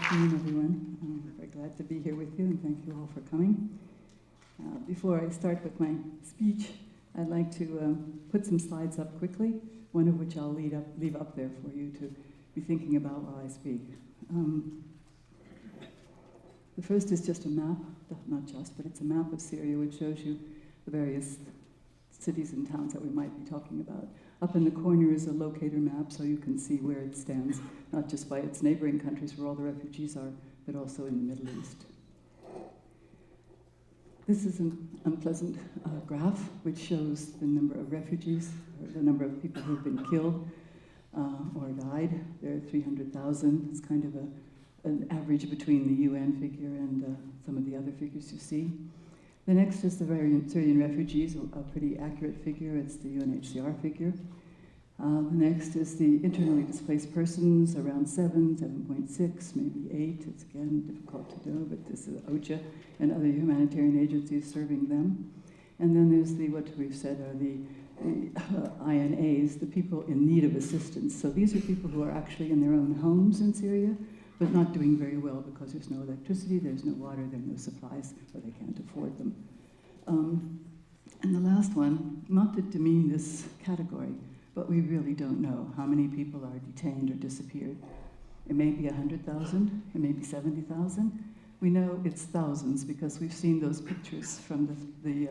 afternoon, everyone. I'm very glad to be here with you, and thank you all for coming. Before I start with my speech, I'd like to put some slides up quickly, one of which I'll leave up there for you to be thinking about while I speak. The first is just a map, not just, but it's a map of Syria which shows you the various cities and towns that we might be talking about. Up in the corner is a locator map, so you can see where it stands, not just by its neighboring countries where all the refugees are, but also in the Middle East. This is an unpleasant graph which shows the number of refugees, or the number of people who've been killed or died. There are 300,000. It's kind of an average between the UN figure and some of the other figures you see. The next is the Syrian refugees, a pretty accurate figure. It's the UNHCR figure. The next is the internally displaced persons, around 7.6, maybe 8. It's again difficult to know, but this is OCHA and other humanitarian agencies serving them. And then there's what we've said are the INAs, the people in need of assistance. So these are people who are actually in their own homes in Syria, but not doing very well because there's no electricity, there's no water, there are no supplies, or they can't afford them. And the last one, not to demean this category, but we really don't know how many people are detained or disappeared. It may be 100,000, it may be 70,000. We know it's thousands because we've seen those pictures from the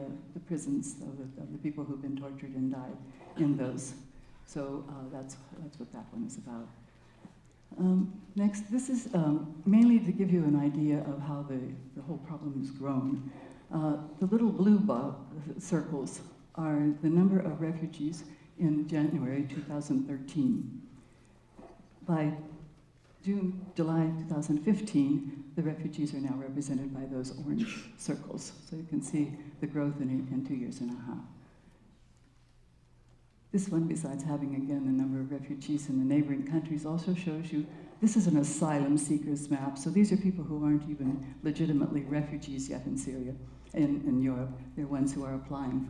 prisons of the people who've been tortured and died in those. So that's what that one is about. Next, this is mainly to give you an idea of how the whole problem has grown. The little blue circles are the number of refugees in January 2013. By July 2015, the refugees are now represented by those orange circles. So you can see the growth in 2 years and a half. This one, besides having, again, the number of refugees in the neighboring countries, also shows you, this is an asylum seekers map. So these are people who aren't even legitimately refugees yet in Syria, in Europe. They're ones who are applying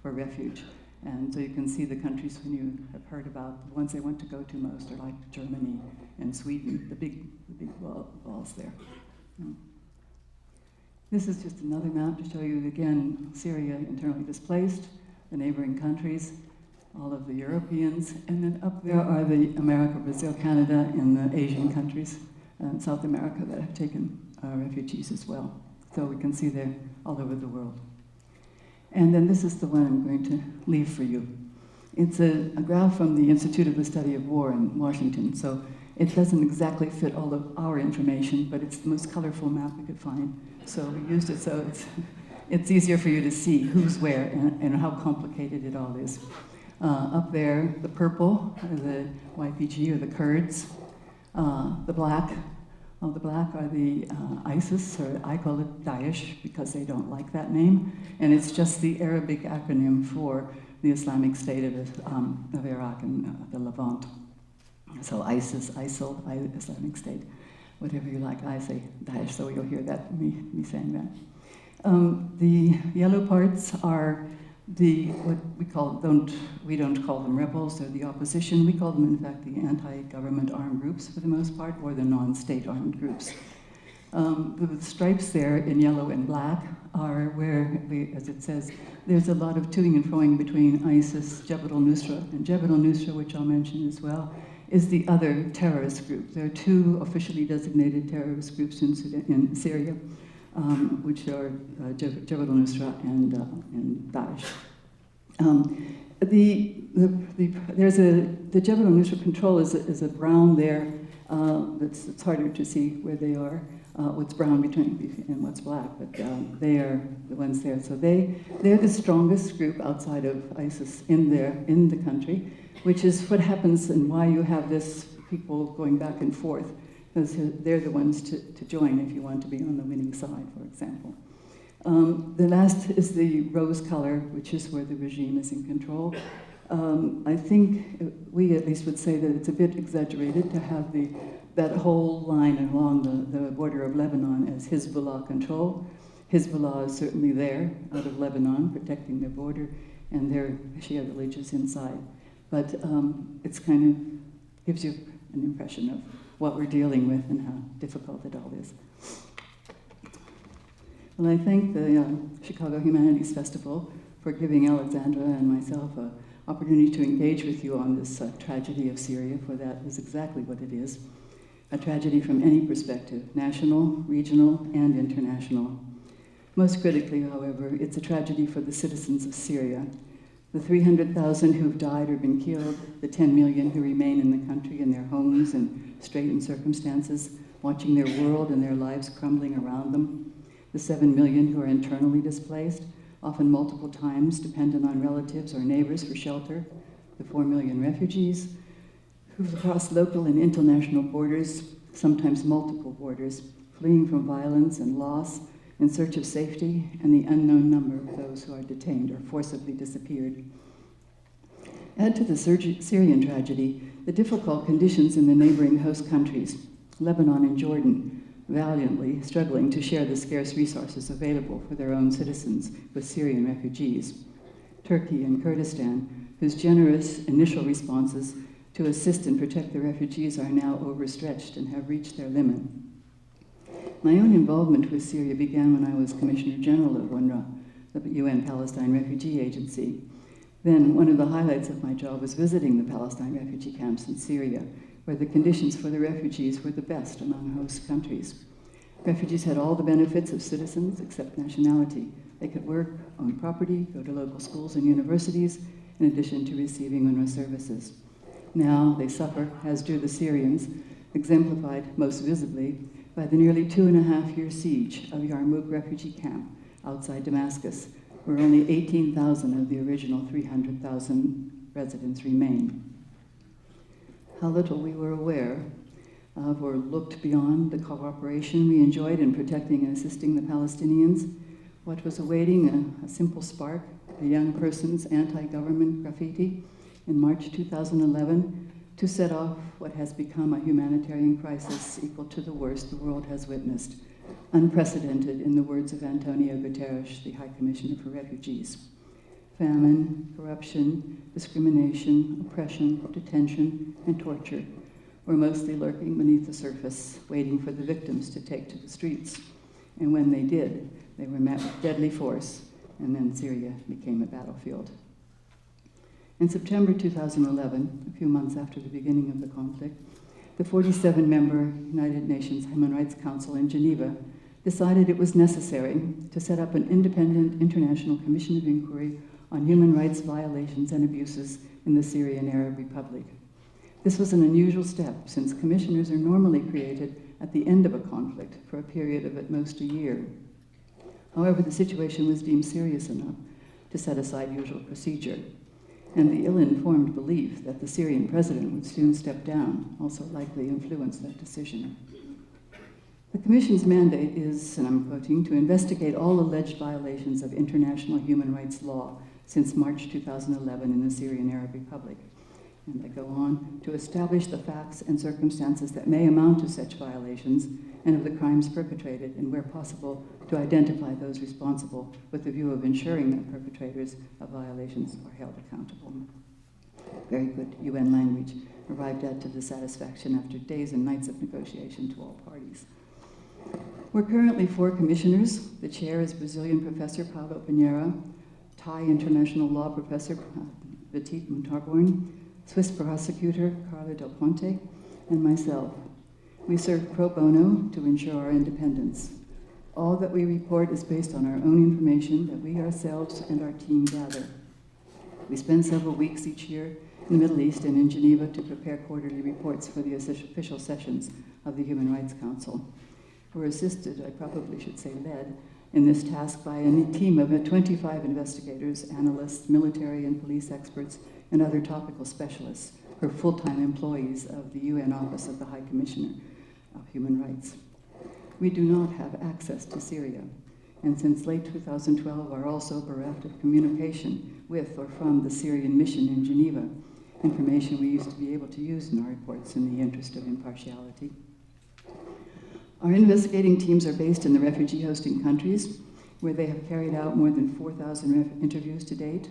for refuge. And so you can see the countries when you have heard about, the ones they want to go to most are like Germany and Sweden, the big balls there. This is just another map to show you, again, Syria internally displaced, the neighboring countries, all of the Europeans, and then up there are the America, Brazil, Canada, and the Asian countries, South America, that have taken refugees as well. So we can see they're all over the world. And then this is the one I'm going to leave for you. It's a graph from the Institute of the Study of War in Washington, so it doesn't exactly fit all of our information, but it's the most colorful map we could find. So we used it so it's easier for you to see who's where and how complicated it all is. Up there, the purple are the YPG, or the Kurds. The black are the ISIS, or I call it Daesh, because they don't like that name. And it's just the Arabic acronym for the Islamic State of Iraq and the Levant. So ISIS, ISIL, Islamic State, whatever you like. I say Daesh, so you'll hear that, me saying that. The yellow parts are what we don't call them rebels, they're the opposition. We call them, in fact, the anti-government armed groups for the most part, or the non-state armed groups. The stripes there in yellow and black are where, as it says, there's a lot of toing and froing between ISIS, Jabhat al-Nusra, and Jabhat al-Nusra, which I'll mention as well, is the other terrorist group. There are two officially designated terrorist groups in Syria, which are Jabhat al-Nusra and Daesh. The Jabhat al-Nusra control is a brown there. It's harder to see where they are, what's brown between and what's black, but they are the ones there. So they're the strongest group outside of ISIS in the country, which is what happens and why you have this people going back and forth, because they're the ones to join if you want to be on the winning side, for example. The last is the rose color, which is where the regime is in control. I think we at least would say that it's a bit exaggerated to have that whole line along the border of Lebanon as Hezbollah control. Hezbollah is certainly there, out of Lebanon, protecting their border, and their Shia villages inside. But it's kind of gives you an impression of what we're dealing with and how difficult it all is. Well, I thank the Chicago Humanities Festival for giving Alexandra and myself an opportunity to engage with you on this tragedy of Syria, for that is exactly what it is. A tragedy from any perspective, national, regional, and international. Most critically, however, it's a tragedy for the citizens of Syria. The 300,000 who've died or been killed, the 10 million who remain in the country in their homes in straitened circumstances, watching their world and their lives crumbling around them, the 7 million who are internally displaced, often multiple times dependent on relatives or neighbors for shelter, the 4 million refugees who've crossed local and international borders, sometimes multiple borders, fleeing from violence and loss in search of safety, and the unknown number of those who are detained or forcibly disappeared. Add to the Syrian tragedy the difficult conditions in the neighboring host countries, Lebanon and Jordan, valiantly struggling to share the scarce resources available for their own citizens with Syrian refugees. Turkey and Kurdistan, whose generous initial responses to assist and protect the refugees are now overstretched and have reached their limit. My own involvement with Syria began when I was Commissioner General of UNRWA, the UN Palestine Refugee Agency. Then one of the highlights of my job was visiting the Palestine refugee camps in Syria, where the conditions for the refugees were the best among host countries. Refugees had all the benefits of citizens except nationality. They could work, own property, go to local schools and universities, in addition to receiving UNRWA services. Now they suffer, as do the Syrians, exemplified most visibly by the nearly 2.5-year siege of Yarmouk refugee camp outside Damascus, where only 18,000 of the original 300,000 residents remain. How little we were aware of or looked beyond the cooperation we enjoyed in protecting and assisting the Palestinians, what was awaiting a simple spark, a young person's anti-government graffiti in March 2011 to set off what has become a humanitarian crisis equal to the worst the world has witnessed, unprecedented in the words of Antonio Guterres, the High Commissioner for Refugees. Famine, corruption, discrimination, oppression, detention, and torture were mostly lurking beneath the surface, waiting for the victims to take to the streets. And when they did, they were met with deadly force, and then Syria became a battlefield. In September 2011, a few months after the beginning of the conflict, the 47-member United Nations Human Rights Council in Geneva decided it was necessary to set up an independent international commission of inquiry on human rights violations and abuses in the Syrian Arab Republic. This was an unusual step, since commissioners are normally created at the end of a conflict for a period of at most a year. However, the situation was deemed serious enough to set aside usual procedure, and the ill-informed belief that the Syrian president would soon step down also likely influenced that decision. The Commission's mandate is, and I'm quoting, to investigate all alleged violations of international human rights law since March 2011 in the Syrian Arab Republic. And I go on to establish the facts and circumstances that may amount to such violations and of the crimes perpetrated, and where possible, to identify those responsible with the view of ensuring that perpetrators of violations are held accountable. Very good UN language, arrived at to the satisfaction after days and nights of negotiation to all parties. We're currently 4 commissioners. The chair is Brazilian Professor Paulo Pinheiro, Thai international law professor Vitit Muntarborn, Swiss prosecutor Carla Del Ponte, and myself. We serve pro bono to ensure our independence. All that we report is based on our own information that we ourselves and our team gather. We spend several weeks each year in the Middle East and in Geneva to prepare quarterly reports for the official sessions of the Human Rights Council. We're assisted, I probably should say led, in this task by a team of 25 investigators, analysts, military and police experts, and other topical specialists who are full-time employees of the UN Office of the High Commissioner of Human Rights. We do not have access to Syria, and since late 2012 are also bereft of communication with or from the Syrian mission in Geneva, information we used to be able to use in our reports in the interest of impartiality. Our investigating teams are based in the refugee hosting countries, where they have carried out more than 4,000 interviews to date.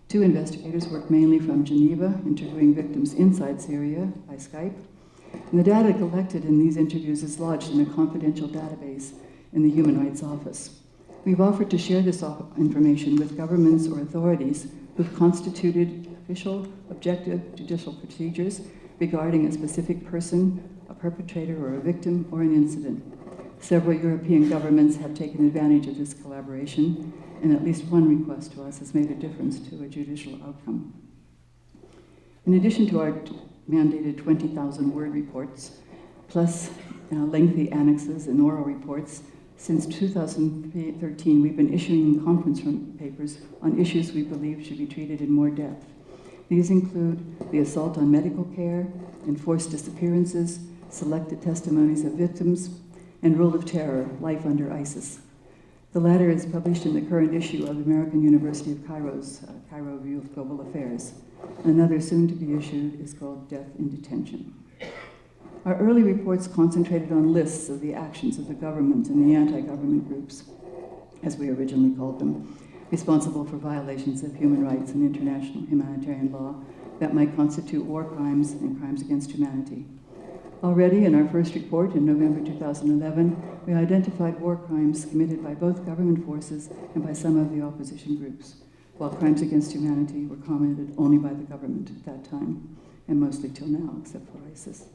2 investigators work mainly from Geneva, interviewing victims inside Syria by Skype, And the data collected in these interviews is lodged in a confidential database in the Human Rights Office. We've offered to share this information with governments or authorities who've constituted official, objective judicial procedures regarding a specific person, a perpetrator or a victim, or an incident. Several European governments have taken advantage of this collaboration, and at least one request to us has made a difference to a judicial outcome. In addition to our mandated 20,000-word reports, plus lengthy annexes and oral reports, since 2013 we've been issuing conference room papers on issues we believe should be treated in more depth. These include the assault on medical care, enforced disappearances, selected testimonies of victims, and rule of terror, life under ISIS. The latter is published in the current issue of the American University of Cairo's Cairo Review of Global Affairs. Another soon to be issued is called Death in Detention. Our early reports concentrated on lists of the actions of the government and the anti-government groups, as we originally called them, responsible for violations of human rights and international humanitarian law that might constitute war crimes and crimes against humanity. Already in our first report in November 2011, we identified war crimes committed by both government forces and by some of the opposition groups, while crimes against humanity were committed only by the government at that time, and mostly till now, except for ISIS.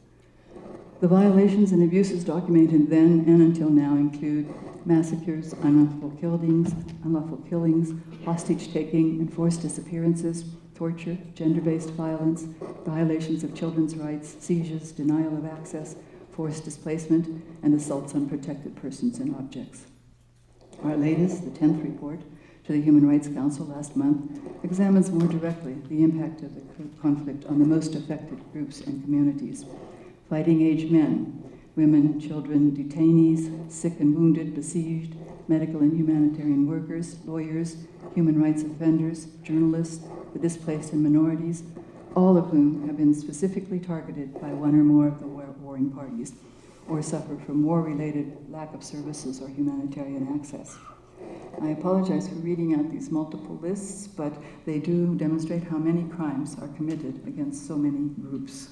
The violations and abuses documented then and until now include massacres, unlawful killings, hostage-taking, enforced disappearances, torture, gender-based violence, violations of children's rights, seizures, denial of access, forced displacement, and assaults on protected persons and objects. Our latest, the 10th report, to the Human Rights Council last month, examines more directly the impact of the conflict on the most affected groups and communities. Fighting-age men, women, children, detainees, sick and wounded, besieged, medical and humanitarian workers, lawyers, human rights offenders, journalists, the displaced and minorities, all of whom have been specifically targeted by one or more of the warring parties, or suffer from war-related lack of services or humanitarian access. I apologize for reading out these multiple lists, but they do demonstrate how many crimes are committed against so many groups.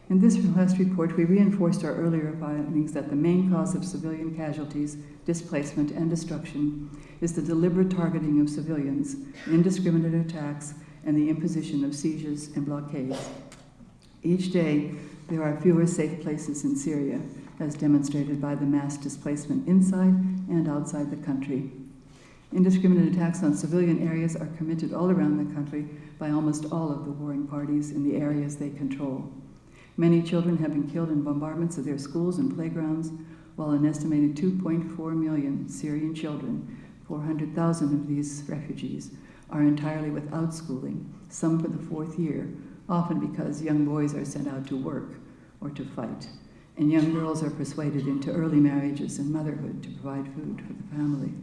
In this last report, we reinforced our earlier findings that the main cause of civilian casualties, displacement, and destruction is the deliberate targeting of civilians, indiscriminate attacks, and the imposition of seizures and blockades. Each day, there are fewer safe places in Syria, as demonstrated by the mass displacement inside and outside the country. Indiscriminate attacks on civilian areas are committed all around the country by almost all of the warring parties in the areas they control. Many children have been killed in bombardments of their schools and playgrounds, while an estimated 2.4 million Syrian children, 400,000 of these refugees, are entirely without schooling, some for the fourth year, often because young boys are sent out to work or to fight, and young girls are persuaded into early marriages and motherhood to provide food for the family.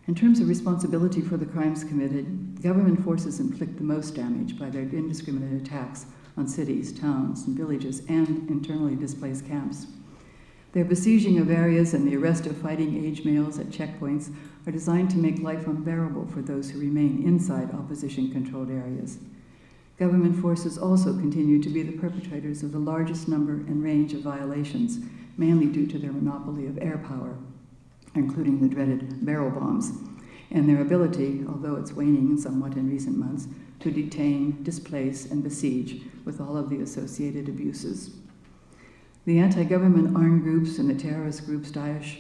In terms of responsibility for the crimes committed, government forces inflict the most damage by their indiscriminate attacks on cities, towns, and villages, and internally displaced camps. Their besieging of areas and the arrest of fighting-age males at checkpoints are designed to make life unbearable for those who remain inside opposition-controlled areas. Government forces also continue to be the perpetrators of the largest number and range of violations, mainly due to their monopoly of air power, including the dreaded barrel bombs, and their ability, although it's waning somewhat in recent months, to detain, displace, and besiege, with all of the associated abuses. The anti-government armed groups and the terrorist groups Daesh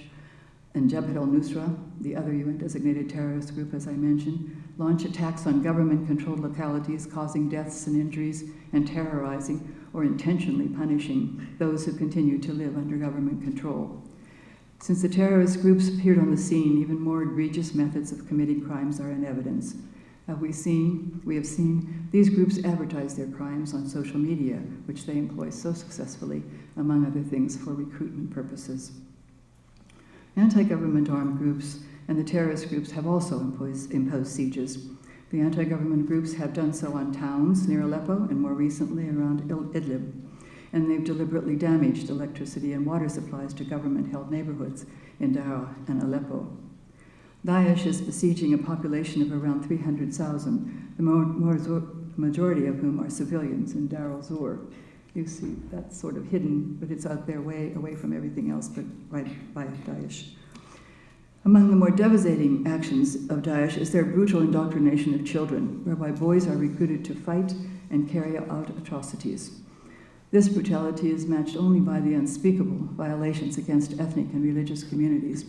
and Jabhat al-Nusra, the other UN-designated terrorist group, as I mentioned, launch attacks on government-controlled localities, causing deaths and injuries, and terrorizing or intentionally punishing those who continue to live under government control. Since the terrorist groups appeared on the scene, even more egregious methods of committing crimes are in evidence. We have seen these groups advertise their crimes on social media, which they employ so successfully, among other things, for recruitment purposes. Anti-government armed groups and the terrorist groups have also imposed sieges. The anti-government groups have done so on towns near Aleppo and more recently around Idlib, and they've deliberately damaged electricity and water supplies to government-held neighborhoods in Daraa and Aleppo. Daesh is besieging a population of around 300,000, the majority of whom are civilians in Dar al-Zur. You see that's sort of hidden, but it's out there way away from everything else, but right by Daesh. Among the more devastating actions of Daesh is their brutal indoctrination of children, whereby boys are recruited to fight and carry out atrocities. This brutality is matched only by the unspeakable violations against ethnic and religious communities,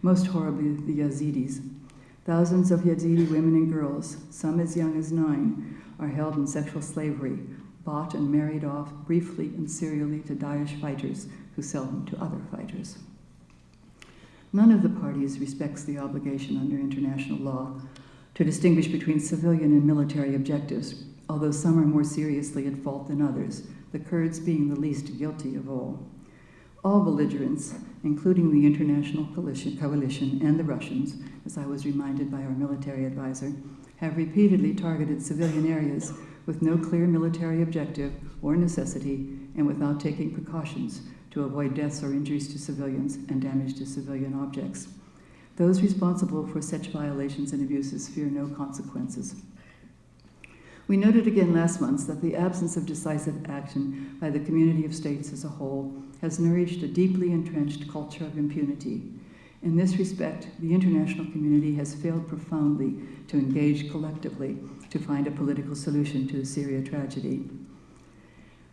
most horribly the Yazidis. Thousands of Yazidi women and girls, some as young as 9, are held in sexual slavery, bought and married off briefly and serially to Daesh fighters who sell them to other fighters. None of the parties respects the obligation under international law to distinguish between civilian and military objectives, although some are more seriously at fault than others, the Kurds being the least guilty of all. All belligerents, including the international coalition and the Russians, as I was reminded by our military advisor, have repeatedly targeted civilian areas with no clear military objective or necessity and without taking precautions to avoid deaths or injuries to civilians and damage to civilian objects. Those responsible for such violations and abuses fear no consequences. We noted again last month that the absence of decisive action by the community of states as a whole has nourished a deeply entrenched culture of impunity. In this respect, the international community has failed profoundly to engage collectively to find a political solution to the Syria tragedy.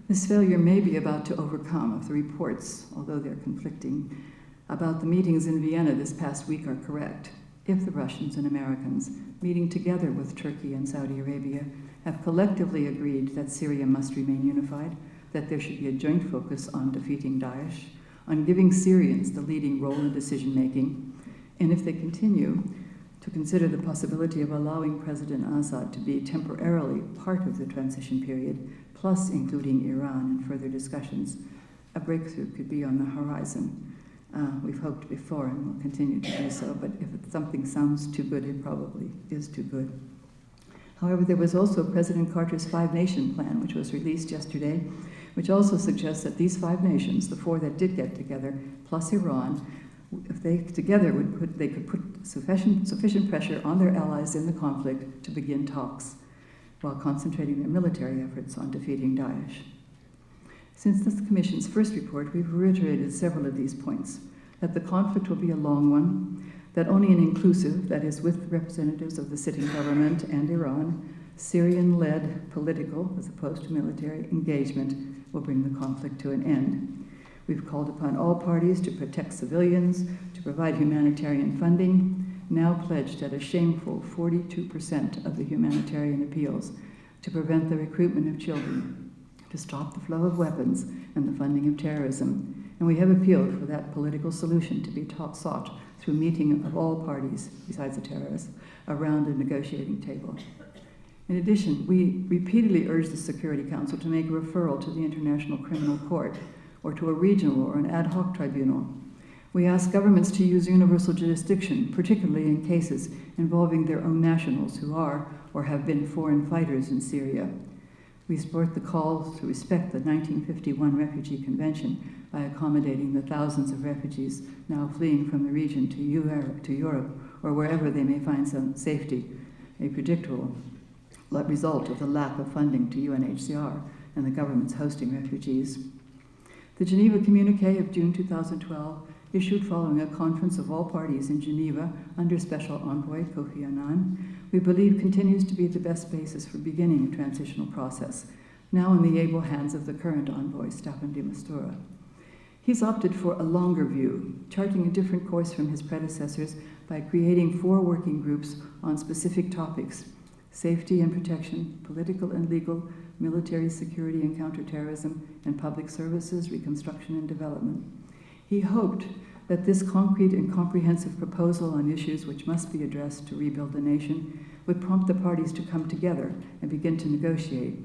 This failure may be about to overcome if the reports, although they're conflicting, about the meetings in Vienna this past week are correct, if the Russians and Americans, meeting together with Turkey and Saudi Arabia, have collectively agreed that Syria must remain unified, that there should be a joint focus on defeating Daesh, on giving Syrians the leading role in decision-making, and if they continue to consider the possibility of allowing President Assad to be temporarily part of the transition period, plus including Iran in further discussions, a breakthrough could be on the horizon. We've hoped before and will continue to do so, but if something sounds too good, it probably is too good. However, there was also President Carter's 5-nation plan, which was released yesterday, which also suggests that these 5 nations, the 4 that did get together, plus Iran, if they together could put sufficient pressure on their allies in the conflict to begin talks, while concentrating their military efforts on defeating Daesh. Since this Commission's first report, we've reiterated several of these points, that the conflict will be a long one, that only an inclusive, that is with representatives of the sitting government and Iran, Syrian-led political, as opposed to military, engagement will bring the conflict to an end. We've called upon all parties to protect civilians, to provide humanitarian funding, now pledged at a shameful 42% of the humanitarian appeals, to prevent the recruitment of children, to stop the flow of weapons and the funding of terrorism. And we have appealed for that political solution to be sought through meeting of all parties, besides the terrorists, around a negotiating table. In addition, we repeatedly urged the Security Council to make a referral to the International Criminal Court or to a regional or an ad hoc tribunal. We ask governments to use universal jurisdiction, particularly in cases involving their own nationals who are or have been foreign fighters in Syria. We support the call to respect the 1951 Refugee Convention by accommodating the thousands of refugees now fleeing from the region to Europe or wherever they may find some safety, a predictable result of the lack of funding to UNHCR and the governments hosting refugees. The Geneva Communiqué of June 2012, issued following a conference of all parties in Geneva under Special Envoy Kofi Annan, we believe continues to be the best basis for beginning a transitional process, now in the able hands of the current envoy, Staffan de Mistura. He's opted for a longer view, charting a different course from his predecessors by creating 4 working groups on specific topics: safety and protection, political and legal, military security and counterterrorism, and public services, reconstruction and development. He hoped that this concrete and comprehensive proposal on issues which must be addressed to rebuild the nation would prompt the parties to come together and begin to negotiate.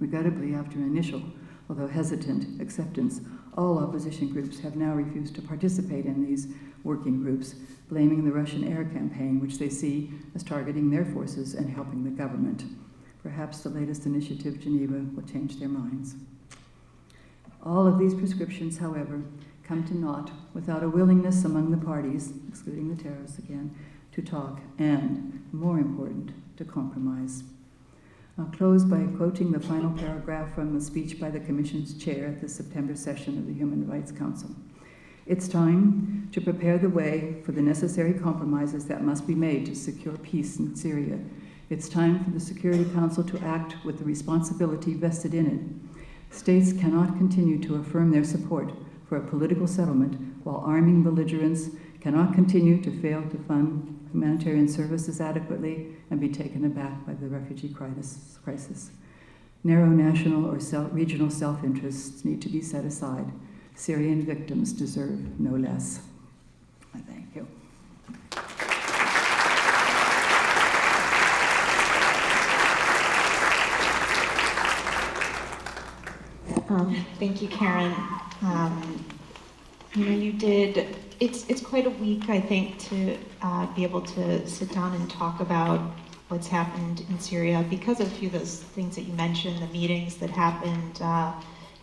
Regrettably, after initial, although hesitant, acceptance, all opposition groups have now refused to participate in these working groups, blaming the Russian air campaign, which they see as targeting their forces and helping the government. Perhaps the latest initiative, Geneva, will change their minds. All of these prescriptions, however, come to naught without a willingness among the parties, excluding the terrorists again, to talk and, more important, to compromise. I'll close by quoting the final paragraph from the speech by the Commission's chair at the September session of the Human Rights Council. It's time to prepare the way for the necessary compromises that must be made to secure peace in Syria. It's time for the Security Council to act with the responsibility vested in it. States cannot continue to affirm their support for a political settlement while arming belligerents, cannot continue to fail to fund humanitarian services adequately and be taken aback by the refugee crisis. Narrow national or regional self-interests need to be set aside. Syrian victims deserve no less. I thank you. Thank you, Karen. You did, it's quite a week, I think, to be able to sit down and talk about what's happened in Syria because of a few of those things that you mentioned, the meetings that happened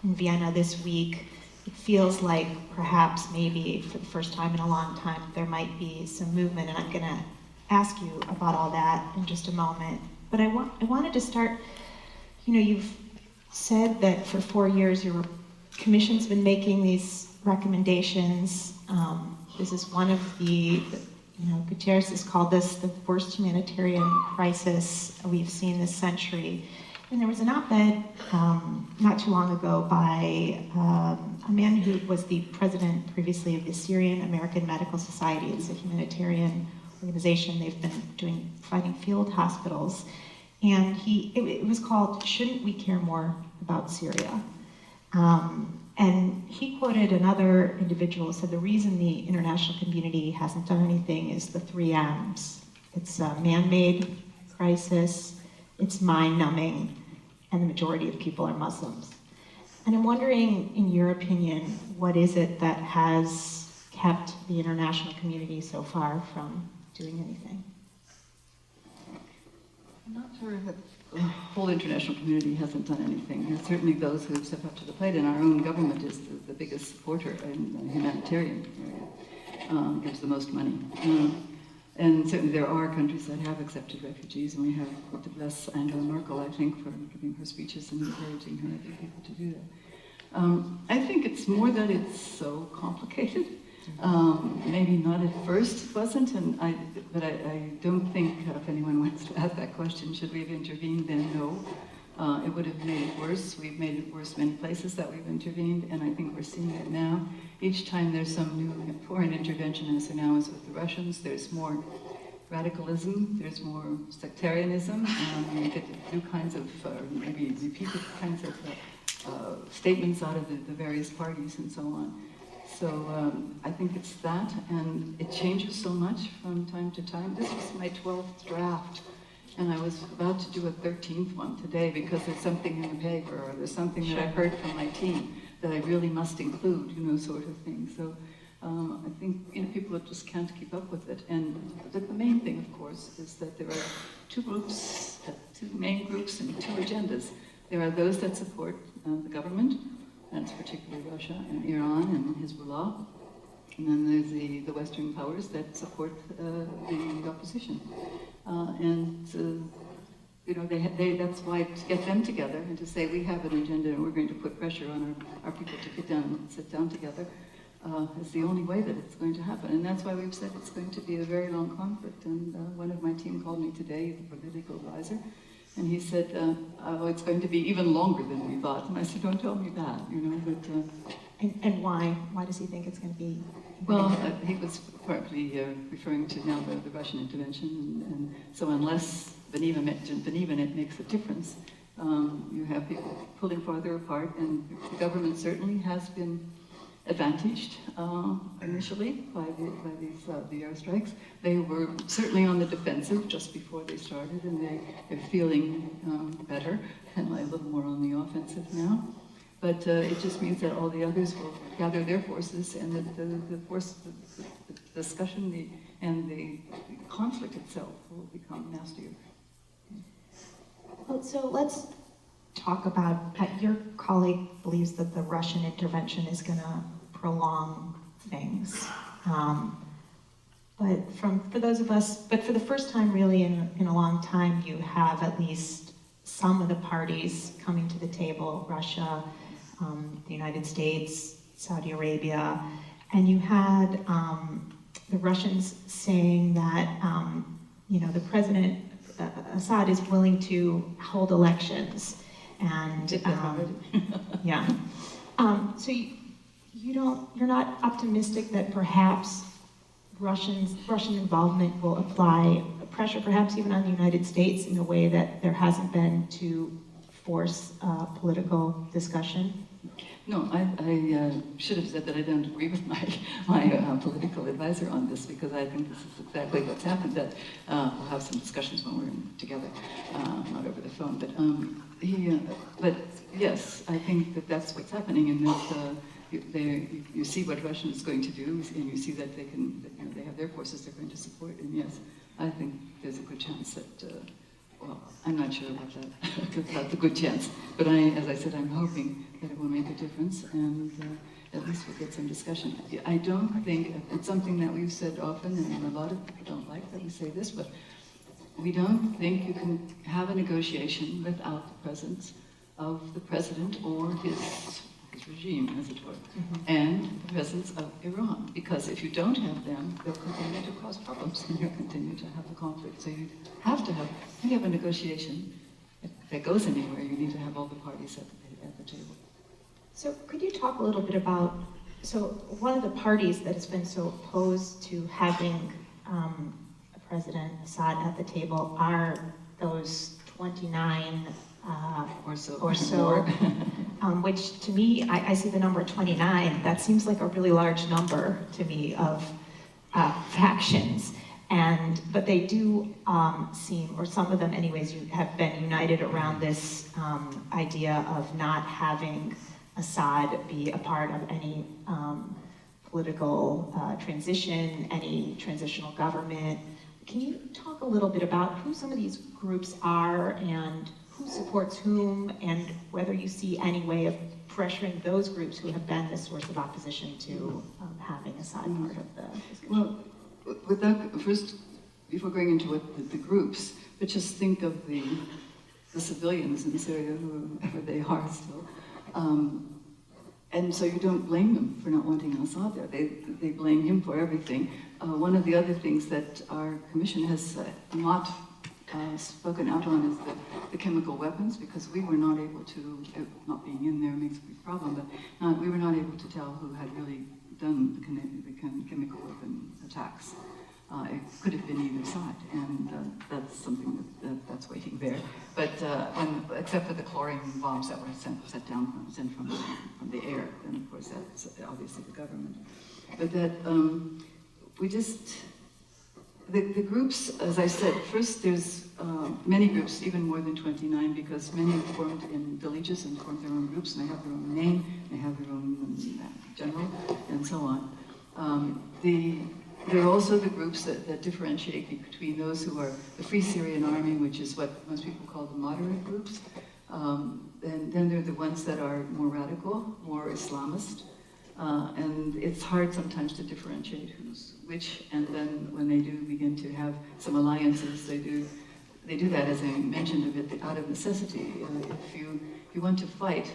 in Vienna this week. It feels like perhaps maybe for the first time in a long time there might be some movement, and I'm going to ask you about all that in just a moment. But I wanted to start, you've said that for 4 years your commission's been making these recommendations. This is one of the Guterres has called this the worst humanitarian crisis we've seen this century. And there was an op-ed not too long ago by a man who was the president previously of the Syrian American Medical Society. It's a humanitarian organization. They've been fighting field hospitals. And it was called, "Shouldn't We Care More About Syria?" And he quoted another individual who said the reason the international community hasn't done anything is the 3 M's. It's a man-made crisis, it's mind-numbing, and the majority of people are Muslims. And I'm wondering, in your opinion, what is it that has kept the international community so far from doing anything? I'm not sure that the whole international community hasn't done anything. There's certainly those who have stepped up to the plate, and our own government is the biggest supporter in the humanitarian area, gives the most money. And certainly there are countries that have accepted refugees, and we have to bless Angela Merkel, I think, for giving her speeches and encouraging her other people to do that. I think it's more that it's so complicated. Maybe not at first it wasn't, but I don't think if anyone wants to ask that question, should we have intervened then? No. It would have made it worse. We've made it worse many places that we've intervened, and I think we're seeing it now. Each time there's some new foreign intervention, as there now is with the Russians, there's more radicalism, there's more sectarianism, you get new kinds of, maybe repeated kinds of statements out of the various parties and so on. So I think it's that, and it changes so much from time to time. This was my 12th draft, and I was about to do a 13th one today because there's something in the paper or there's something that I heard from my team that I really must include, sort of thing. So I think people just can't keep up with it. And the main thing, of course, is that there are 2 groups, 2 main groups and 2 agendas. There are those that support the government. That's particularly Russia and Iran and Hezbollah. And then there's the Western powers that support the opposition. That's why to get them together and to say we have an agenda and we're going to put pressure on our people to get down and sit down together is the only way that it's going to happen. And that's why we've said it's going to be a very long conflict. And one of my team called me today, the political advisor, and he said, it's going to be even longer than we thought. And I said, don't tell me that, but... And why? Why does he think it's going to be... Well, he was partly referring to now the Russian intervention. And so unless benevolent makes a difference, you have people pulling farther apart. And the government certainly has been advantaged initially by the airstrikes. They were certainly on the defensive just before they started, and they're feeling better and a little more on the offensive now. But it just means that all the others will gather their forces, and that the discussion and the conflict itself will become nastier. Well, so let's talk about, your colleague believes that the Russian intervention is going to prolong things. But for those of us, but for the first time really in a long time, you have at least some of the parties coming to the table, Russia, the United States, Saudi Arabia, and you had the Russians saying that the president Assad is willing to hold elections, and yeah. So you're not optimistic that perhaps Russian involvement will apply pressure, perhaps even on the United States, in a way that there hasn't been to force political discussion? No, I should have said that I don't agree with my political advisor on this, because I think this is exactly what's happened, that we'll have some discussions when we're together, not over the phone. But yes, I think that that's what's happening, and that you see what Russia is going to do, and you see that they have their forces they're going to support, and yes, I think there's a good chance that, well, I'm not sure about that, about the good chance, but as I said, I'm hoping that it will make a difference, and at least we'll get some discussion. I don't think, it's something that we've said often, and a lot of people don't like that we say this, but we don't think you can have a negotiation without the presence of the president or his regime, as it were, and the presence of Iran. Because if you don't have them, they'll continue to cause problems, and you'll continue to have the conflict. So you have to have, when you have a negotiation that goes anywhere, you need to have all the parties at the table. So could you talk a little bit about, so one of the parties that has been so opposed to having President Assad at the table are those 29 or so, which to me, I see the number 29, that seems like a really large number to me of factions. But they do seem, or some of them anyways, have been united around this idea of not having Assad be a part of any political transition, any transitional government. Can you talk a little bit about who some of these groups are and who supports whom, and whether you see any way of pressuring those groups who have been this source of opposition to having Assad part of the discussion? Well, first, before going into what the groups, but just think of the civilians in Syria, whoever they are still. And so you don't blame them for not wanting Assad there. They blame him for everything. One of the other things that our commission has not spoken out on is the chemical weapons, because we were not able to, not being in there makes a big problem, but we were not able to tell who had really done the chemical weapon attacks. It could have been either side, and that's something that's waiting there. But except for the chlorine bombs that were sent from the air, and of course that's obviously the government. But that the groups, as I said, first there's many groups, even more than 29, because many formed in villages and formed their own groups, and they have their own name, they have their own general, and so on. There are also the groups that differentiate between those who are the Free Syrian Army, which is what most people call the moderate groups, and then there are the ones that are more radical, more Islamist, and it's hard sometimes to differentiate who's which, and then when they do begin to have some alliances, they do that, as I mentioned a bit, out of necessity. If you want to fight,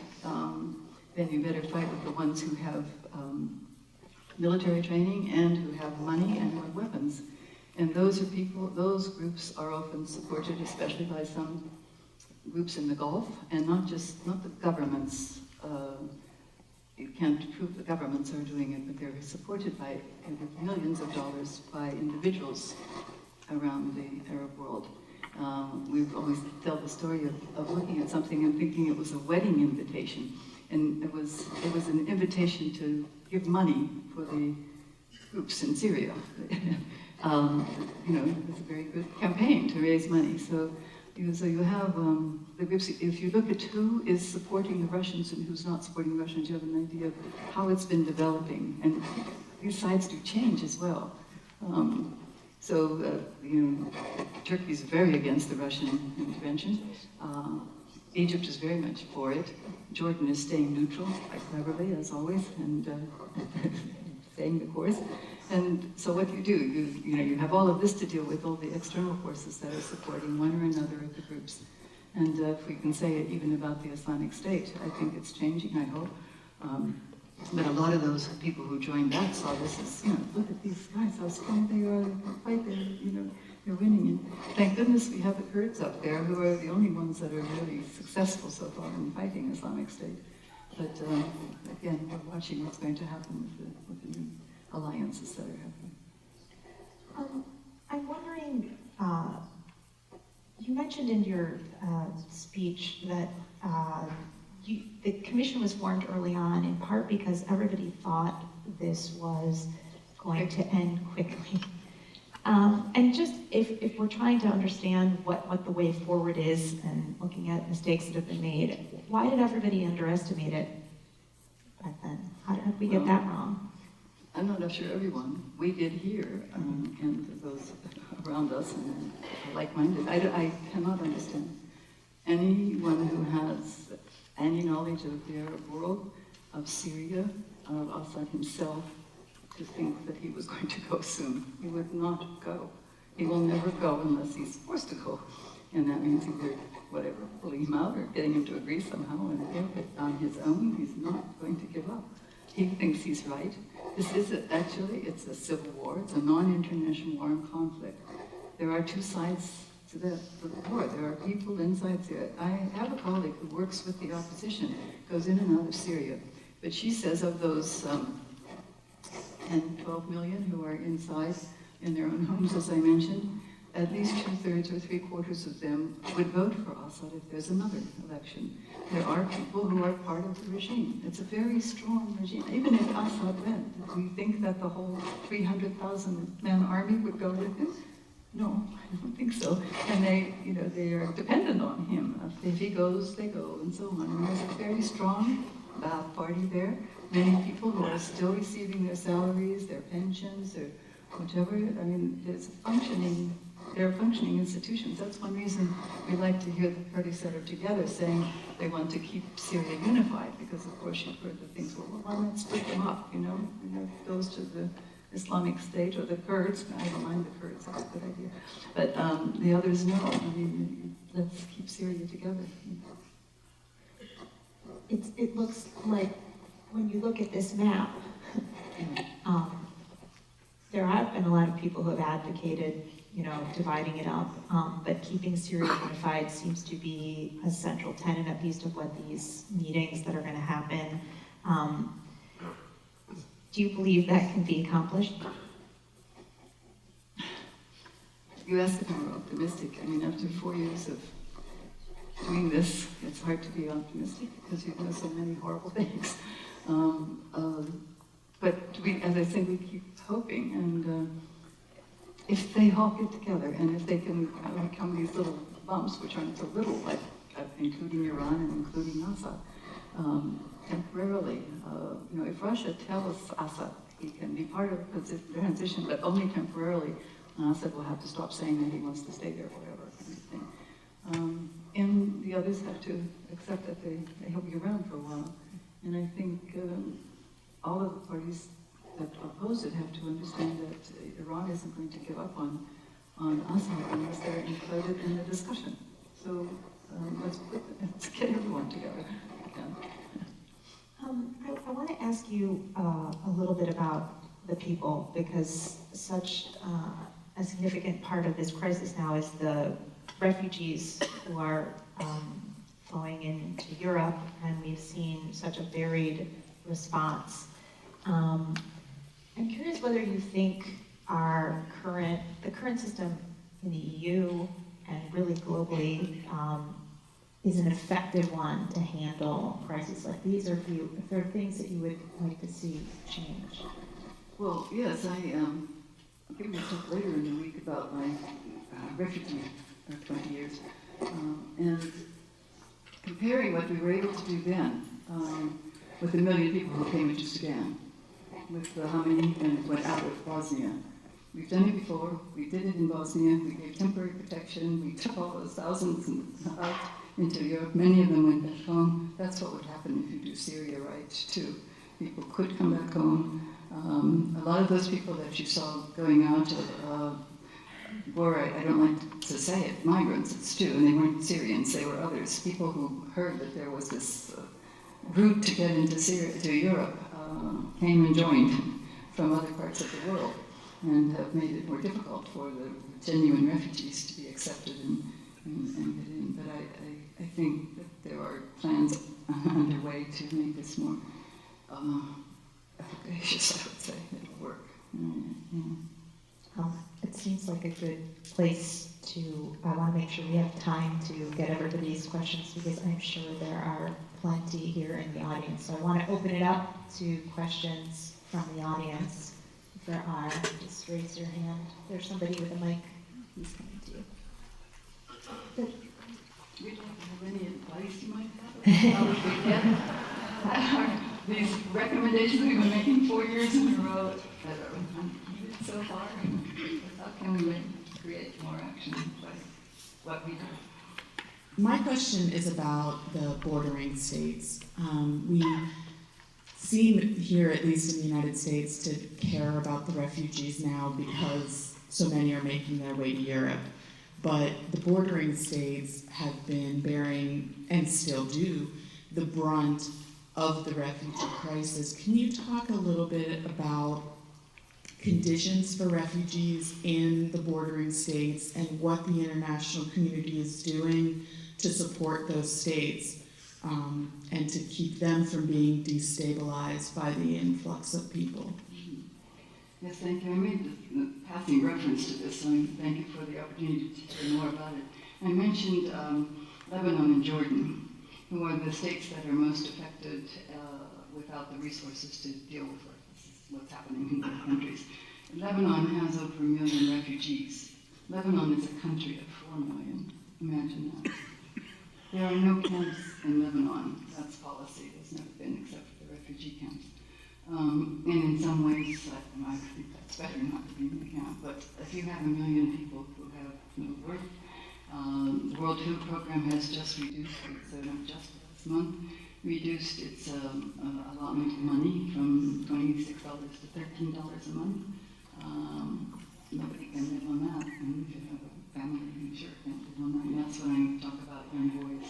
then you better fight with the ones who have military training and who have money and who have weapons. And those groups are often supported, especially by some groups in the Gulf, and not the governments. You can't prove the governments are doing it, but they're supported by millions of dollars by individuals around the Arab world. We've always tell the story of looking at something and thinking it was a wedding invitation, and it was an invitation to give money for the groups in Syria. It was a very good campaign to raise money. So you have the groups. If you look at who is supporting the Russians and who's not supporting the Russians, you have an idea of how it's been developing. And these sides do change as well. Turkey is very against the Russian intervention. Egypt is very much for it. Jordan is staying neutral, quite cleverly, as always, and staying the course. And so what you do, you have all of this to deal with, all the external forces that are supporting one or another of the groups. And if we can say it even about the Islamic State, I think it's changing, I hope. But a lot of those people who joined that saw this as, look at these guys, how strong they are, they can fight, they're winning. And thank goodness we have the Kurds up there, who are the only ones that are really successful so far in fighting Islamic State. But again, we're watching what's going to happen with the new alliances that are happening. I'm wondering, you mentioned in your speech that the commission was formed early on, in part because everybody thought this was going to end quickly. And just if we're trying to understand what the way forward is and looking at mistakes that have been made, why did everybody underestimate it back then? How did we get that wrong? I'm not sure everyone. We did here, and those around us and like-minded. I cannot understand anyone who has any knowledge of the Arab world, of Syria, of Assad himself, to think that he was going to go soon. He would not go. He will never go unless he's forced to go. And that means either, whatever, pulling him out or getting him to agree somehow and go. But on his own, he's not going to give up. He thinks he's right. This is it's a civil war. It's a non-international armed conflict. There are two sides to the war. There are people inside Syria. I have a colleague who works with the opposition, goes in and out of Syria. But she says of those 10, 12 million who are inside in their own homes, as I mentioned, at least 2/3 or 3/4 of them would vote for Assad if there's another election. There are people who are part of the regime. It's a very strong regime. Even if Assad went, do you think that the whole 300,000-man army would go with him? No, I don't think so. And they are dependent on him. If he goes, they go, and so on. And there's a very strong Ba'ath party there. Many people who are still receiving their salaries, their pensions, their whatever. I mean, there are functioning institutions. That's one reason we like to hear the parties that are together saying they want to keep Syria unified, because of course you've heard the things, well, why not split them up, if it goes to the Islamic State or the Kurds. I don't mind the Kurds, that's a good idea. But the others, no. I mean, let's keep Syria together. It looks like, when you look at this map, there have been a lot of people who have advocated, dividing it up, but keeping Syria unified seems to be a central tenet, at least, of what these meetings that are going to happen. Do you believe that can be accomplished? You asked if I'm optimistic. I mean, after 4 years of doing this, it's hard to be optimistic because you know so many horrible things. But as I said, we keep hoping, and if they all get together, and if they can overcome these little bumps, which aren't so little, like including Iran and including Assad, temporarily, if Russia tells Assad he can be part of the transition, but only temporarily, Assad will have to stop saying that he wants to stay there forever, kind of thing. And the others have to accept that they'll be around for a while. And I think all of the parties that oppose it have to understand that Iran isn't going to give up on Assad unless they're included in the discussion. So let's get everyone together. Yeah. I want to ask you a little bit about the people, because such a significant part of this crisis now is the refugees who are flowing into Europe, and we've seen such a varied response. I'm curious whether you think the current system in the EU and really globally is an effective one to handle crises like these, or if there are things that you would like to see change. Well, yes, I'm giving a talk later in the week about my refugee 20 years, and comparing what we were able to do then with the million people who came into Sudan, with how many went out of Bosnia. We've done it before. We did it in Bosnia. We gave temporary protection. We took all those thousands out into Europe. Many of them went back home. That's what would happen if you do Syria right, too. People could come back home. A lot of those people that you saw going out were, I don't like to say it, migrants, it's true, and they weren't Syrians, they were others, people who heard that there was this route to get into to Europe, came and joined from other parts of the world, and have made it more difficult for the genuine refugees to be accepted and get in. But I think that there are plans underway to make this more efficacious, I would say. It'll work. It seems like a good place to, I want to make sure we have time to get everybody's questions because I'm sure there are plenty here in the audience. So I want to open it up to questions from the audience. If there are, just raise your hand. There's somebody with a mic who's coming to you. Good. Would you have any advice you might have? How would we get these recommendations we've been making 4 years in a row that are unneeded so far? How can we create more action by what we do? My question is about the bordering states. We seem here, at least in the United States, to care about the refugees now because so many are making their way to Europe. But the bordering states have been bearing, and still do, the brunt of the refugee crisis. Can you talk a little bit about conditions for refugees in the bordering states and what the international community is doing to support those states and to keep them from being destabilized by the influx of people? Yes, thank you. I made the passing reference to this, so thank you for the opportunity to hear more about it. I mentioned Lebanon and Jordan, who are the states that are most affected without the resources to deal with what's happening in their countries. Lebanon has over 1 million refugees. Lebanon is a country of 4 million. Imagine that. There are no camps in Lebanon. That's policy. There's never been except for the refugee camps. And in some ways, I think that's better not to be in the camp. But if you have 1 million people who have no work, the World Food Program has just reduced its, just last month, reduced its allotment of money from $26 to $13 a month. Nobody can live on that, and if you have a family, you sure can't live on that. And that's when I talk about young boys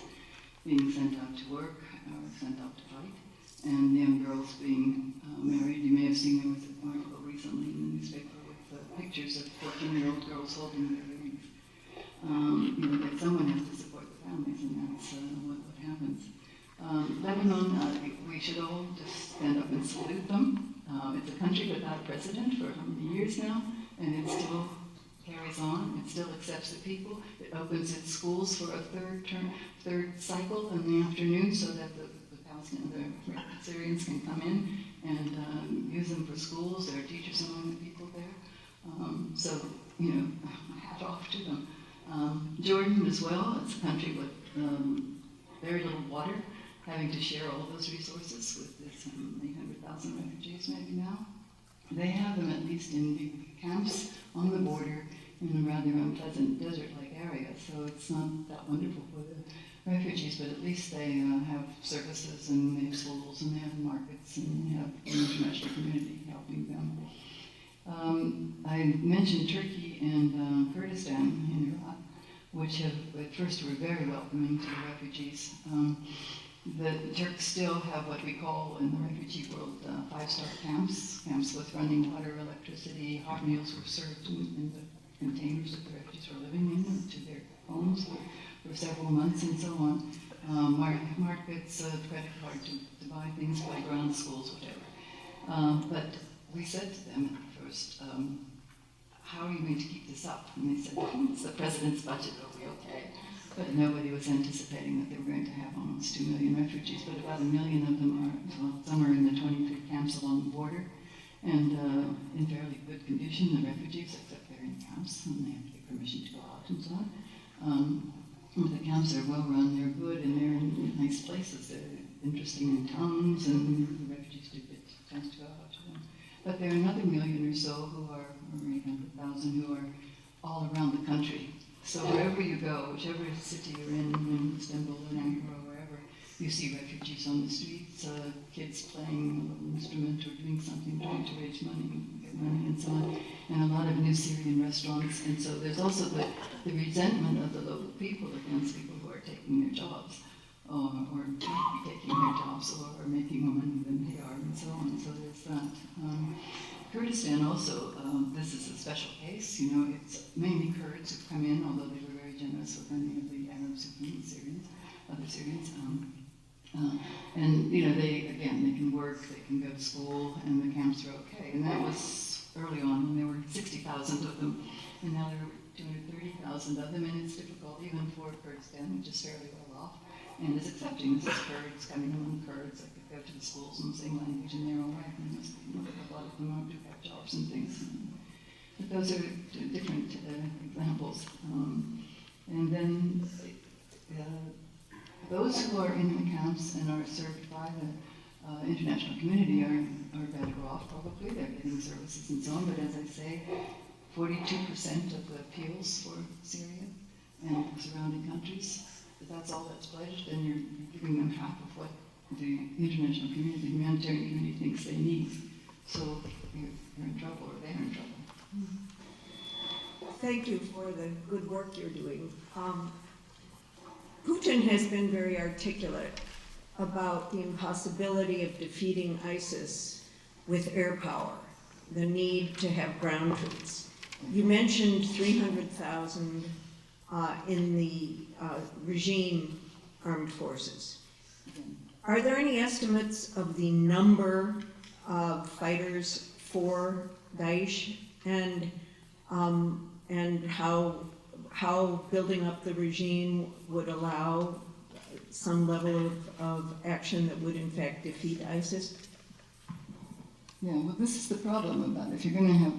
being sent out to work or sent out to fight, and young girls being married. You may have seen there was an article recently in the newspaper with pictures of 14-year-old girls holding their babies. That someone has to support the families, and that's what happens. Lebanon, we should all just stand up and salute them. It's a country without a president for how many years now, and it still carries on. It still accepts the people. It opens its schools for a third cycle in the afternoon so that the Syrians can come in and use them for schools. There are teachers among the people there. So, hat off to them. Jordan as well, it's a country with very little water, having to share all those resources with this 800,000 refugees maybe now. They have them at least in big camps on the border in a rather unpleasant desert-like area, so it's not that wonderful for the refugees, but at least they have services and they have schools and they have markets and they have an international community helping them. I mentioned Turkey and Kurdistan in Iraq, which have at first were very welcoming to the refugees. The Turks still have what we call in the refugee world 5-star camps with running water, electricity. Hot meals were served in the containers that the refugees were living in to their homes for several months and so on. Markets, credit card to buy things, playground schools, whatever. But we said to them at first, how are you going to keep this up? And they said, it's the president's budget, it'll be okay. But nobody was anticipating that they were going to have almost 2 million refugees, but about 1 million of them some are in the 23 camps along the border, and in fairly good condition, the refugees, except they're in camps, and they have to get permission to go out and so on. The camps are well run, they're good, and they're in nice places. They're interesting in tongues, and the refugees do get a chance to go out to them. But there are another 1 million or so who are, or 800,000, who are all around the country. So wherever you go, whichever city you're in Istanbul or Ankara or wherever, you see refugees on the streets, kids playing a little instrument or doing something, trying to raise money. They're money and so on, and a lot of new Syrian restaurants. And so there's also the resentment of the local people against people who are taking their jobs, or taking their jobs, or making more money than they are, and so on. So there's that. Kurdistan also, this is a special case. You know, it's mainly Kurds who've come in, although they were very generous with many of the Arabs who came, Syrians, other Syrians. And you know, they can work, they can go to school, and the camps are okay. And that was early on when there were 60,000 of them, and now there are 230,000 of them, and it's difficult even for Kurdistan, which is fairly well off, and is accepting this is Kurds coming among Kurds. They could go to the schools and sing language in their own way. And a lot of them do have jobs and things. But those are different examples. And then those who are in the camps and are served by the international community are better off, probably. They're getting services and so on. But as I say, 42% of the appeals for Syria and surrounding countries, if that's all that's pledged, then you're giving them half of what the international community, the humanitarian community thinks they need. So you're in trouble, or they're in trouble. Thank you for the good work you're doing. Putin has been very articulate about the impossibility of defeating ISIS with air power, the need to have ground troops. You mentioned 300,000 in the regime armed forces. Are there any estimates of the number of fighters for Daesh, and how building up the regime would allow some level of action that would in fact defeat ISIS? Yeah, well, this is the problem about it. If you're going to have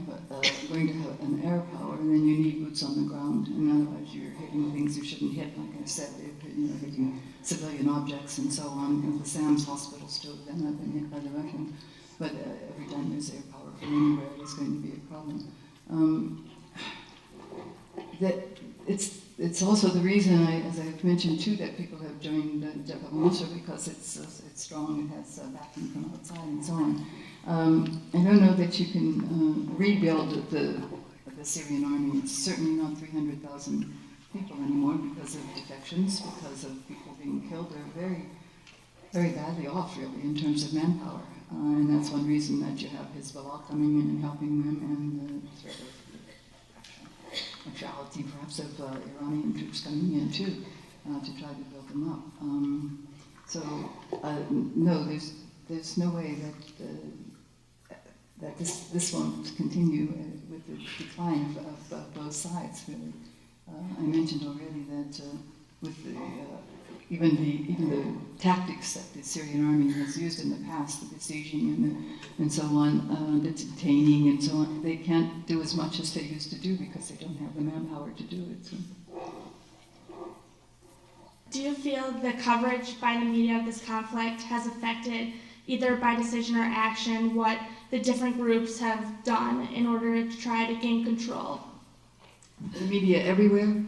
an air power, then you need boots on the ground, and otherwise you're hitting things you shouldn't hit. Like I said, hitting civilian objects and so on. The SAMS hospitals too have been hit by the Russians. But every time there's air power from anywhere, there's going to be a problem. It's also the reason, as I've mentioned too, that people have joined Jabhat al-Nusra, because it's strong, it has backing from outside and so on. I don't know that you can rebuild the Syrian army. It's certainly not 300,000 people anymore because of defections, because of people being killed. They're very, very badly off, really, in terms of manpower. And that's one reason that you have Hezbollah coming in and helping them, and the threat of neutrality, perhaps, of Iranian troops coming in too, to try to build them up. No, there's no way that this won't continue with the decline of both sides, really. I mentioned already that with even the tactics that the Syrian army has used in the past, the besieging and so on, the detaining and so on, they can't do as much as they used to do because they don't have the manpower to do it. So. Do you feel the coverage by the media of this conflict has affected, either by decision or action, what the different groups have done in order to try to gain control? The media everywhere?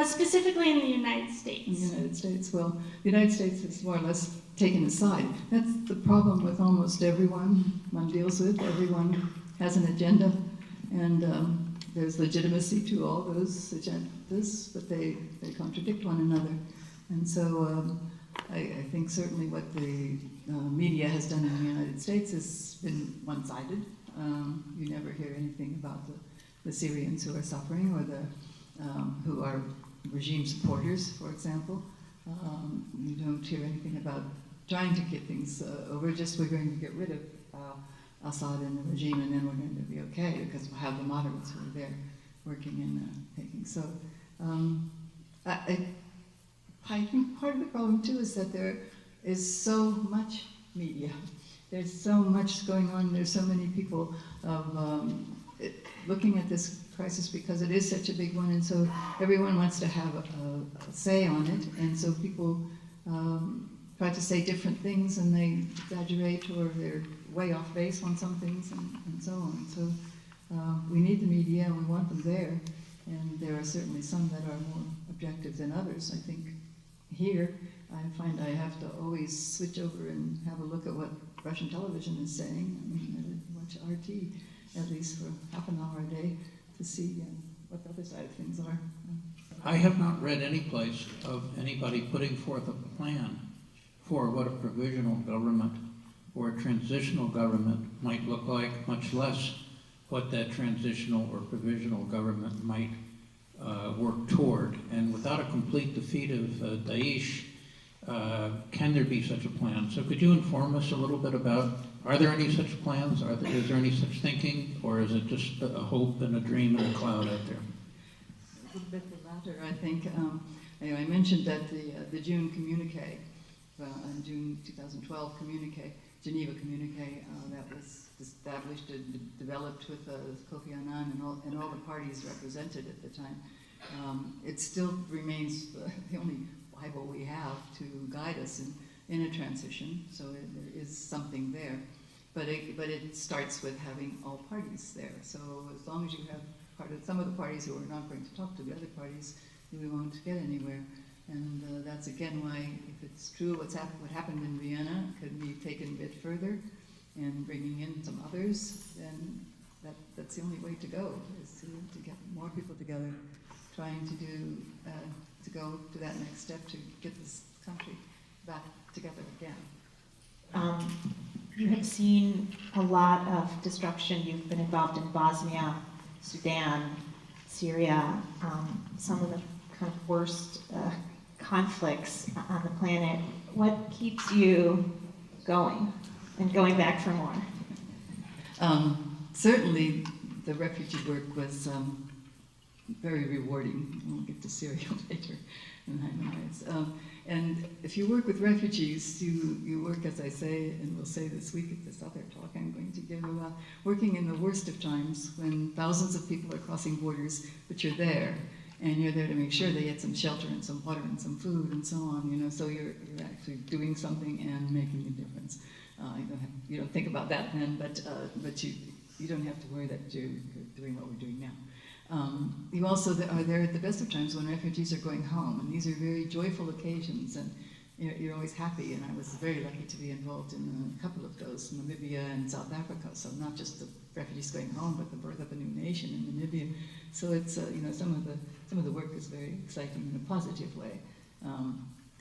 Specifically in the United States. In the United States, well, the United States has more or less taken a side. That's the problem with almost everyone one deals with. Everyone has an agenda, and there's legitimacy to all those agendas, but they contradict one another. And so I think certainly what the media has done in the United States has been one-sided. You never hear anything about the Syrians who are suffering, or who are regime supporters, for example. You don't hear anything about trying to get things over, just we're going to get rid of Assad and the regime, and then we're going to be okay because we'll have the moderates who are there working and taking. So I think part of the problem too is that there is so much media. There's so much going on. There's so many people looking at this crisis because it is such a big one, and so everyone wants to have a say on it, and so people try to say different things, and they exaggerate, or they're way off base on some things, and so on. So we need the media, and we want them there, and there are certainly some that are more objective than others. I think here I find I have to always switch over and have a look at what Russian television is saying. I mean, I watch RT, at least for half an hour a day, to see what the other side of things are. I have not read any place of anybody putting forth a plan for what a provisional government or a transitional government might look like, much less what that transitional or provisional government might work toward. And without a complete defeat of Daesh, can there be such a plan? So could you inform us a little bit about, are there any such plans? Is there any such thinking? Or is it just a hope and a dream and a cloud out there? A little bit the latter, I think. I mentioned that the June communique, June 2012 communique, Geneva communique, that was established and developed with Kofi Annan and all the parties represented at the time. It still remains the only Bible we have to guide us in a transition, so there is something there. But it starts with having all parties there. So as long as you have some of the parties who are not going to talk to the other parties, we won't get anywhere. And that's again why, if it's true what happened in Vienna could be taken a bit further, and bringing in some others, then that's the only way to go, is to get more people together, trying to go to that next step to get this country back together again. You have seen a lot of destruction. You've been involved in Bosnia, Sudan, Syria, some of the kind of worst conflicts on the planet. What keeps you going and going back for more? Certainly the refugee work was very rewarding. We'll get to Syria later in 9 minutes. And if you work with refugees, you work, as I say, and we'll say this week at this other talk I'm going to give about working in the worst of times when thousands of people are crossing borders, but you're there. And you're there to make sure they get some shelter and some water and some food and so on, so you're actually doing something and making a difference. You don't think about that then, but you don't have to worry that you're doing what we're doing now. You also are there at the best of times when refugees are going home, and these are very joyful occasions, and you're always happy. And I was very lucky to be involved in a couple of those, Namibia and South Africa. So not just the refugees going home, but the birth of a new nation in Namibia. So it's some of the work is very exciting in a positive way.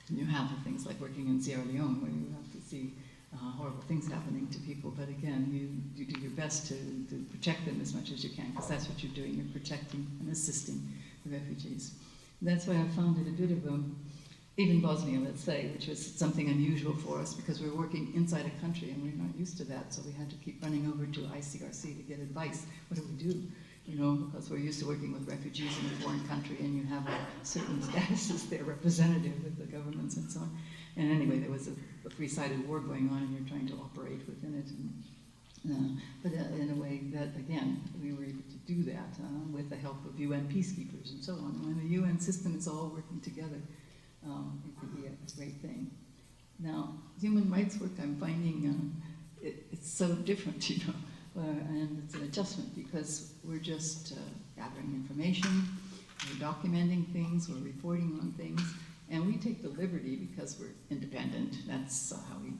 You have things like working in Sierra Leone, where you have to see horrible things happening to people, but again, you do your best to protect them as much as you can, because that's what you're doing. You're protecting and assisting the refugees. And that's why I found it a bit of even Bosnia, let's say, which was something unusual for us, because we were working inside a country and we're not used to that, so we had to keep running over to ICRC to get advice. What do we do? Because we're used to working with refugees in a foreign country, and you have a certain status as their representative with the governments and so on. And anyway, there was a three-sided war going on, and you're trying to operate within it. But in a way that, again, we were able to do that with the help of UN peacekeepers and so on. And when the UN system is all working together, it could be a great thing. Now, human rights work, I'm finding it's so different, and it's an adjustment, because we're just gathering information, we're documenting things, we're reporting on things, and we take the liberty, because we're independent, that's how we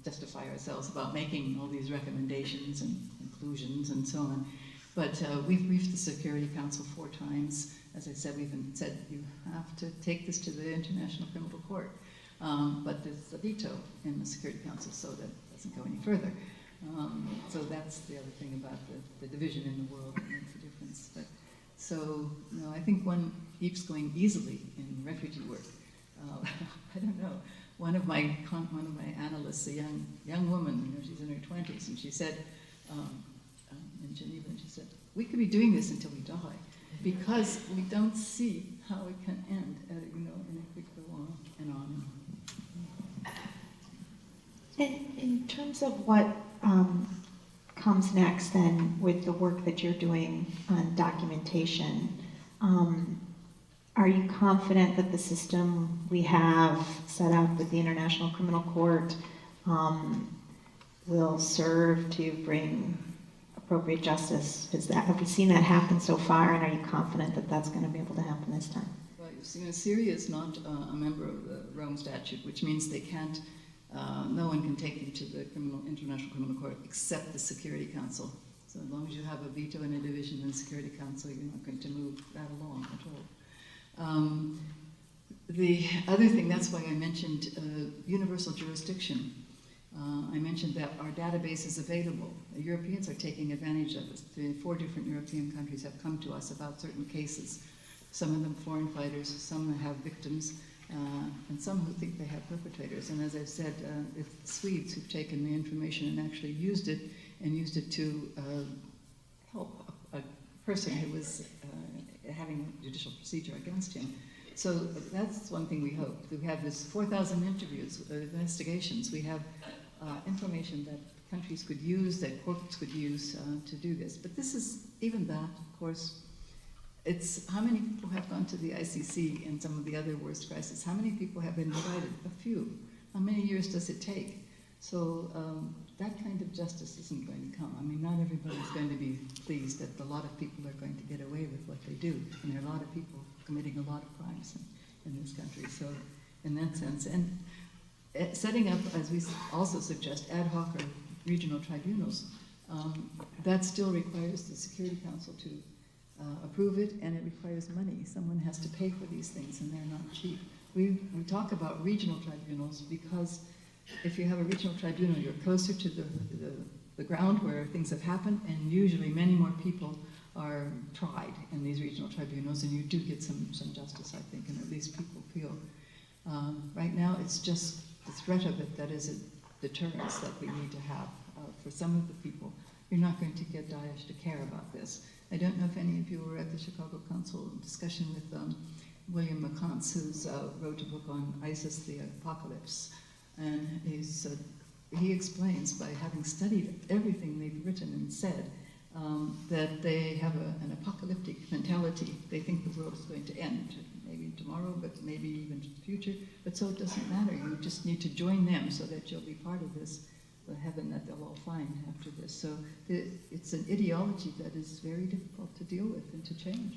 justify ourselves about making all these recommendations and conclusions and so on. But we've briefed the Security Council 4 times. As I said, we've said you have to take this to the International Criminal Court. But there's a veto in the Security Council, so that doesn't go any further. So that's the other thing about the division in the world that makes a difference. But, so, I think one keeps going easily in refugee work. I don't know. One of my analysts, a young woman, she's in her 20s, and she said in Geneva, and she said, we could be doing this until we die, because we don't see how it can end, and it could go on and on. In terms of what comes next, then, with the work that you're doing on documentation, are you confident that the system we have set up with the International Criminal Court will serve to bring appropriate justice? Have we seen that happen so far, and are you confident that that's going to be able to happen this time? Well, Syria is not a member of the Rome Statute, which means they can't. No one can take them to the International Criminal Court except the Security Council. So as long as you have a veto and a division in the Security Council, you're not going to move that along at all. The other thing, that's why I mentioned universal jurisdiction. I mentioned that our database is available. The Europeans are taking advantage of it. The 4 different European countries have come to us about certain cases. Some of them foreign fighters, some have victims, and some who think they have perpetrators. And as I said, it's the Swedes who've taken the information and actually used it to help a person who was having a judicial procedure against him. So that's one thing we hope. We have this 4,000 interviews, investigations. We have information that countries could use, that courts could use to do this. But this is, even that, of course, it's how many people have gone to the ICC and some of the other worst crises? How many people have been invited? A few. How many years does it take? So that kind of justice isn't going to come. I mean, not everybody's going to be pleased that a lot of people are going to get away with what they do. And there are a lot of people committing a lot of crimes in this country. So in that sense, and setting up, as we also suggest, ad hoc or regional tribunals, that still requires the Security Council to approve it, and it requires money. Someone has to pay for these things, and they're not cheap. We talk about regional tribunals because if you have a regional tribunal, you're closer to the ground where things have happened, and usually many more people are tried in these regional tribunals, and you do get some justice, I think, and at least people feel. Right now, it's just the threat of it that is a deterrence that we need to have for some of the people. You're not going to get Daesh to care about this. I don't know if any of you were at the Chicago Council discussion with William McCants, who's wrote a book on ISIS, the Apocalypse. And he explains, by having studied everything they've written and said, that they have an apocalyptic mentality. They think the world is going to end, maybe tomorrow, but maybe even in the future. But so it doesn't matter. You just need to join them so that you'll be part of this heaven that they'll all find after this. So it's an ideology that is very difficult to deal with and to change.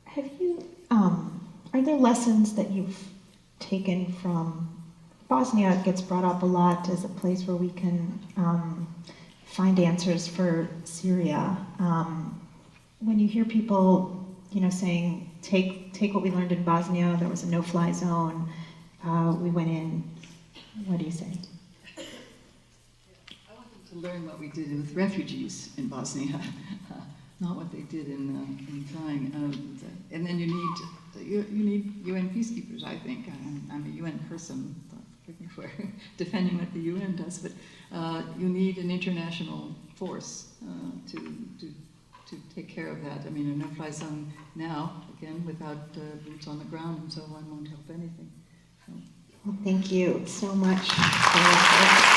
Have you, are there lessons that you've taken from Bosnia? It gets brought up a lot as a place where we can find answers for Syria. When you hear people, saying, take what we learned in Bosnia, there was a no-fly zone, we went in, what do you say? I want them to learn what we did with refugees in Bosnia, not what they did in trying. And then you need UN peacekeepers, I think. I'm a UN person, forgive me for defending what the UN does, but you need an international force to take care of that. I mean, a no-fly zone now, again, without boots on the ground and so on, won't help anything. So. Well, thank you so much for